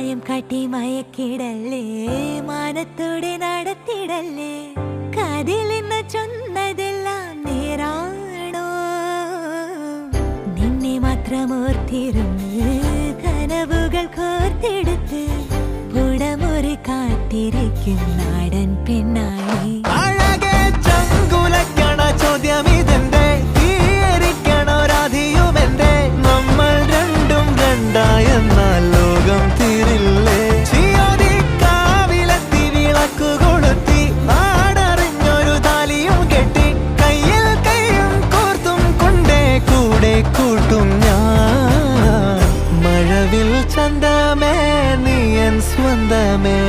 മായം കാട്ടി മയക്കിടല്ലേ, മാനത്തോടെ നടത്തിടല്ലേ. കതിലിന്ന് ചൊന്നതെല്ലാം നേരാണോ? നിന്നെ മാത്രം ഓർത്തിരുന്ന് കനവുകൾ കോർത്തെടുത്ത് പുടമുറി കാത്തിരിക്കും നാടൻ പെണ്ണായി. ചോദ്യം ഇതെന്റെ തീയരിക്കണോ രാധിയുമെന്റെ, നമ്മൾ രണ്ടും രണ്ടായെന്നാൽ ലോകം തീരില്ലേ? കാവിലെത്തി വിളക്കു കൊളുത്തി നാടറിഞ്ഞൊരു താലിയും കെട്ടി കയ്യിൽ കൈയും കോർത്തും കൊണ്ടേ കൂടെ കൂട്ടും ഞാൻ. മഴവിൽ ചന്തമേ നീയൻ സ്വന്തമേ.